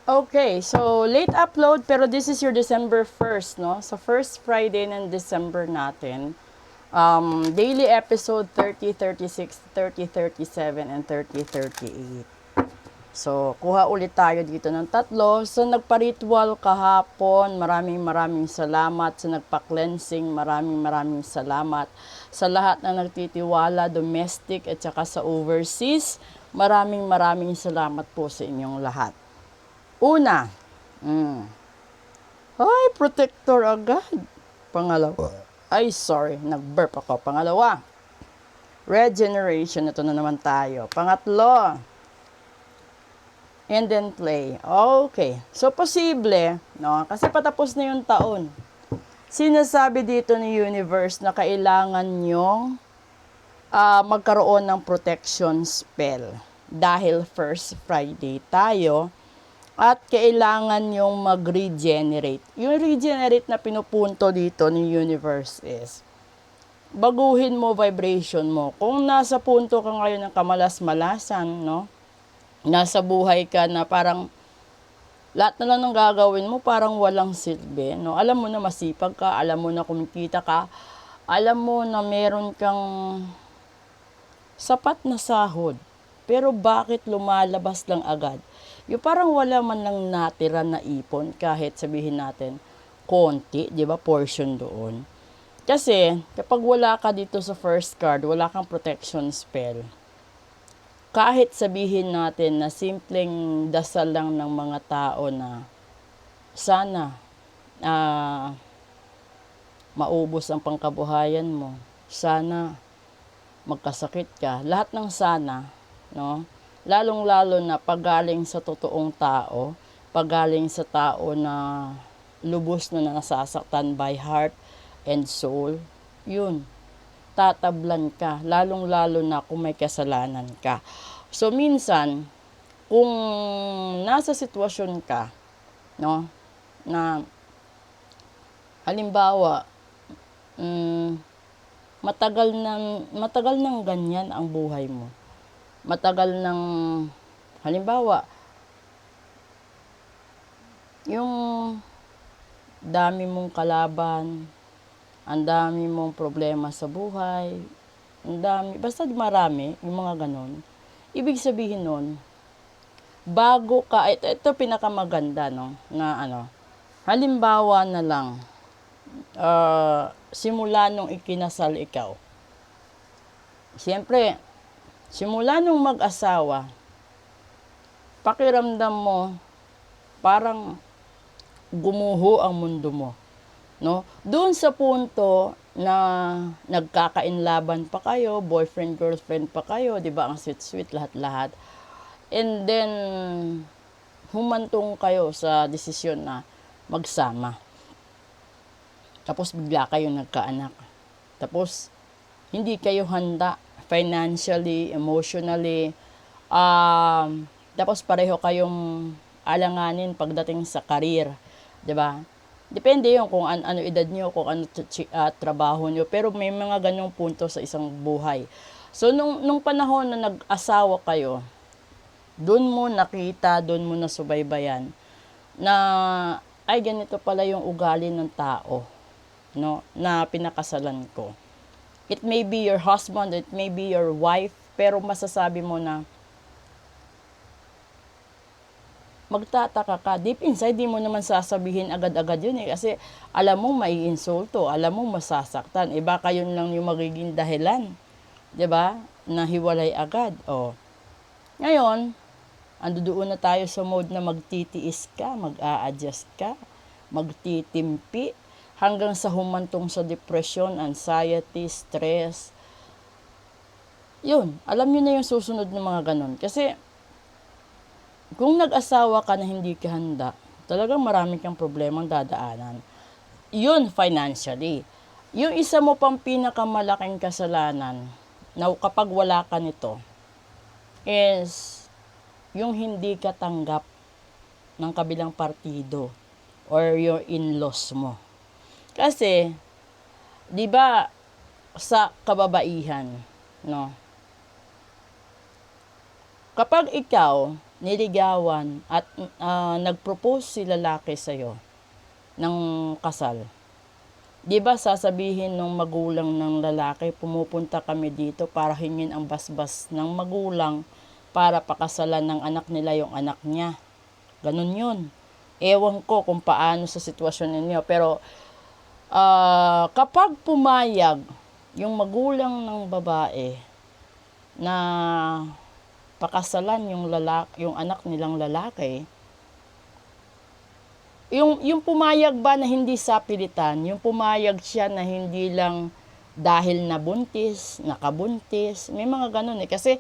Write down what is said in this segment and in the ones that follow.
Okay, so late upload pero this is your December 1st, no? So first Friday ng December natin. Daily episode 30, 36, 30, 37, and 30, 38. So, kuha ulit tayo dito ng tatlo. So, nagpa-ritual kahapon. Maraming salamat. Sa nagpa-cleansing, maraming salamat. Sa lahat na nagtitiwala, domestic at saka sa overseas, maraming salamat po sa inyong lahat. Una, ay, protector agad. Pangalawa, ay sorry, nag-burp ako. Pangalawa, regeneration. Ito na naman tayo. Pangatlo, and then play. Okay. So, posible, no? Kasi patapos na yung taon. Sinasabi dito ni universe na kailangan nyong magkaroon ng protection spell. Dahil first Friday tayo, at kailangan yung mag-regenerate. Yung regenerate na pinupunto dito ni universe is, baguhin mo vibration mo. Kung nasa punto ka ngayon ng kamalas-malasan, no? Nasa buhay ka na parang lahat na lang ng gagawin mo parang walang silbi, no? Alam mo na masipag ka, alam mo na kumikita ka, alam mo na meron kang sapat na sahod, pero bakit lumalabas lang agad? Yung parang wala man lang natira na ipon, kahit sabihin natin konti, di ba, portion doon. Kasi kapag wala ka dito sa first card, wala kang protection spell, kahit sabihin natin na simpleng dasal lang ng mga tao na sana maubos ang pangkabuhayan mo, sana magkasakit ka, lahat ng sana, no? Lalong-lalo na pagaling sa totoong tao, pagaling sa tao na lubos na nasasaktan by heart and soul, yun, tatablan ka, lalong-lalo na kung may kasalanan ka. So, minsan, kung nasa sitwasyon ka, no, na, halimbawa, matagal nang ganyan ang buhay mo. Matagal nang, halimbawa, yung dami mong kalaban, ang dami mong problema sa buhay, ang dami, basta marami, yung mga ganon. Ibig sabihin nun, bago ka, ito pinakamaganda, no, na ano, halimbawa na lang, simula nung ikinasal ikaw. Siyempre, simula nung mag-asawa, pakiramdam mo, parang gumuho ang mundo mo. No? Doon sa punto na nagkakainlaban pa kayo, boyfriend, girlfriend pa kayo, di ba, ang sweet-sweet, lahat-lahat. And then, humantong kayo sa desisyon na magsama. Tapos bigla kayo nagkaanak. Tapos, hindi kayo handa financially, emotionally. Tapos pareho kayong alanganin pagdating sa career. Diba? Depende yun kung ano edad nyo, kung ano trabaho nyo. Pero may mga ganyong punto sa isang buhay. So, nung panahon na nag-asawa kayo, doon mo nakita, doon mo nasubaybayan na ay ganito pala yung ugali ng tao, no, na pinakasalan ko. It may be your husband, it may be your wife, pero masasabi mo na magtataka ka. Deep inside, di mo naman sasabihin agad-agad yun eh. Kasi alam mo may insulto, alam mo masasaktan. E baka yun lang yung magiging dahilan. Diba? Na hiwalay agad. O. Ngayon, andoon na tayo sa mode na magtitiis ka, mag-a-adjust ka, magtitimpi, hanggang sa humantong sa depression, anxiety, stress. Yun, alam nyo na yung susunod ng mga ganon. Kasi, kung nag-asawa ka na hindi ka handa, talagang marami kang problemang dadaanan. Yun, financially. Yung isa mo pang pinakamalaking kasalanan, na kapag wala ka nito, is yung hindi ka tanggap ng kabilang partido or your in-laws mo. Kasi, di ba, sa kababaihan, no? Kapag ikaw niligawan at nag-propose si lalaki sa'yo ng kasal. Di ba sasabihin ng magulang ng lalaki, pumupunta kami dito para hingin ang basbas ng magulang para pakasalan ng anak nila yung anak niya. Ganun yun. Ewan ko kung paano sa sitwasyon ninyo. Pero kapag pumayag yung magulang ng babae na pakasalan yung anak nilang lalaki, yung pumayag ba na hindi sa pilitan, yung pumayag siya na hindi lang dahil nabuntis, nakabuntis, may mga ganun eh. Kasi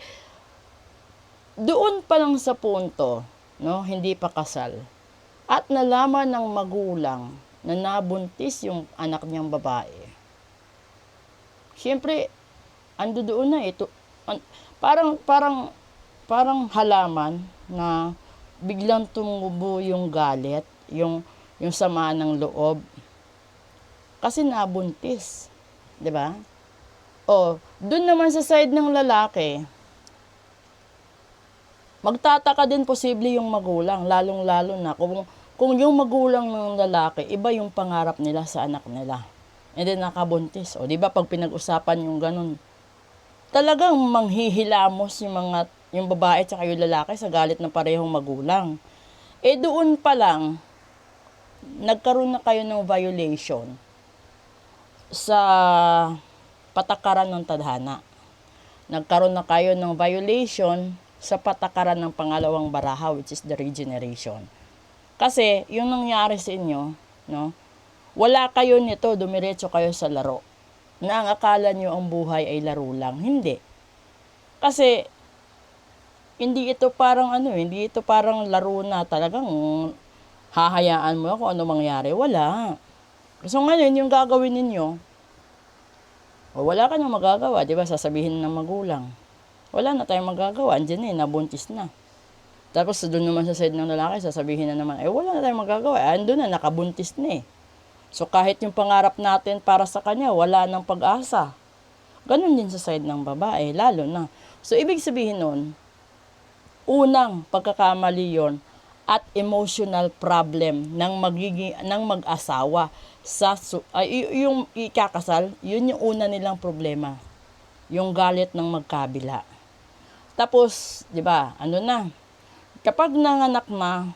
doon pa lang sa punto, no, hindi pa kasal, at nalaman ng magulang na nabuntis yung anak niyang babae, siyempre, ando doon na ito, parang halaman na biglang tumubo yung galit, yung sama ng loob. Kasi nabuntis. 'Di ba? O, dun naman sa side ng lalaki, magtataka din posible yung magulang, lalong-lalo na kung yung magulang ng lalaki, iba yung pangarap nila sa anak nila. And then nakabuntis. O, 'di ba pag pinag-usapan yung ganun, talagang manghihilamos yung babae at yung lalaki sa galit ng parehong magulang. Doon pa lang, nagkaroon na kayo ng violation sa patakaran ng tadhana. Nagkaroon na kayo ng violation sa patakaran ng pangalawang baraha, which is the regeneration. Kasi, yung nangyari sa inyo, no, wala kayo nito, dumiretso kayo sa laro. Na ang akala nyo ang buhay ay laro lang. Hindi. Kasi, hindi ito parang laro na talagang hahayaan mo kung ano mangyari. Wala. So ngayon, yung gagawin ninyo, wala ka nang magagawa, di ba? Sasabihin ng magulang, wala na tayong magagawa, andyan nabuntis na. Tapos doon naman sa side ng lalaki, sasabihin na naman, wala na tayong magagawa, andun na, nakabuntis na. So kahit yung pangarap natin para sa kanya, wala nang pag-asa. Ganun din sa side ng babae, lalo na. So ibig sabihin nun, unang pagkakamali yon at emotional problem ng mag-asawa yung ikakasal, yun yung una nilang problema. Yung galit ng magkabila. Tapos, 'di ba? Kapag nanganak na,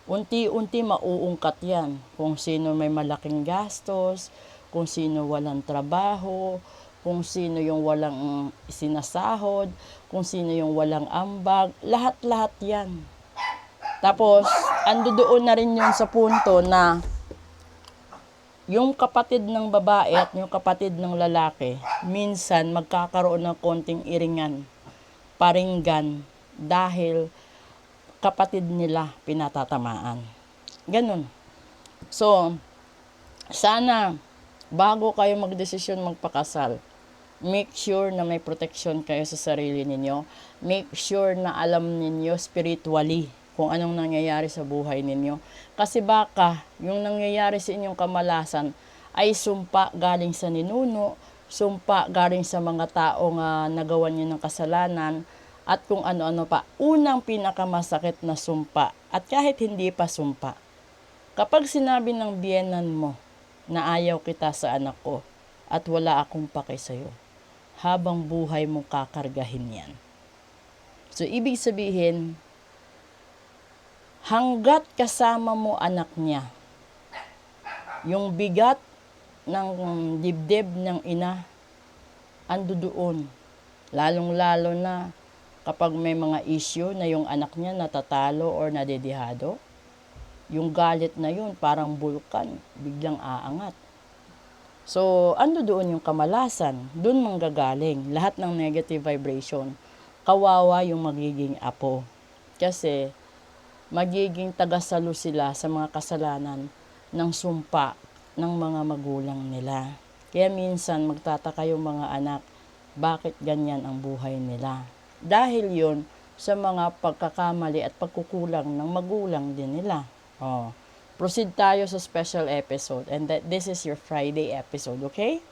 unti-unti mauungkat 'yan. Kung sino may malaking gastos, kung sino walang trabaho, kung sino yung walang sinasahod, kung sino yung walang ambag, lahat-lahat 'yan. Tapos, doon na rin yun sa punto na yung kapatid ng babae at yung kapatid ng lalaki, minsan magkakaroon ng konting iringan, paringgan, dahil kapatid nila pinatatamaan. Ganun. So, sana, bago kayo magdesisyon magpakasal, make sure na may protection kayo sa sarili ninyo. Make sure na alam ninyo spiritually kung anong nangyayari sa buhay ninyo. Kasi baka yung nangyayari sa inyong kamalasan ay sumpa galing sa ninuno, sumpa galing sa mga taong nagawan nyo ng kasalanan, at kung ano-ano pa. Unang pinakamasakit na sumpa, at kahit hindi pa sumpa, kapag sinabi ng biyenan mo na ayaw kita sa anak ko at wala akong pake sa'yo, habang buhay mo kakargahin yan. So, ibig sabihin, hanggat kasama mo anak niya, yung bigat ng dibdib ng ina, ando doon. Lalong-lalo na kapag may mga issue na yung anak niya natatalo or nadedihado, yung galit na yun, parang bulkan, biglang aangat. So, ando doon yung kamalasan, doon manggagaling. Lahat ng negative vibration, kawawa yung magiging apo. Kasi, magiging tagasalo sila sa mga kasalanan ng sumpa ng mga magulang nila. Kaya minsan magtataka yung mga anak, bakit ganyan ang buhay nila? Dahil yun sa mga pagkakamali at pagkukulang ng magulang din nila. Proceed tayo sa special episode, and this is your Friday episode, okay?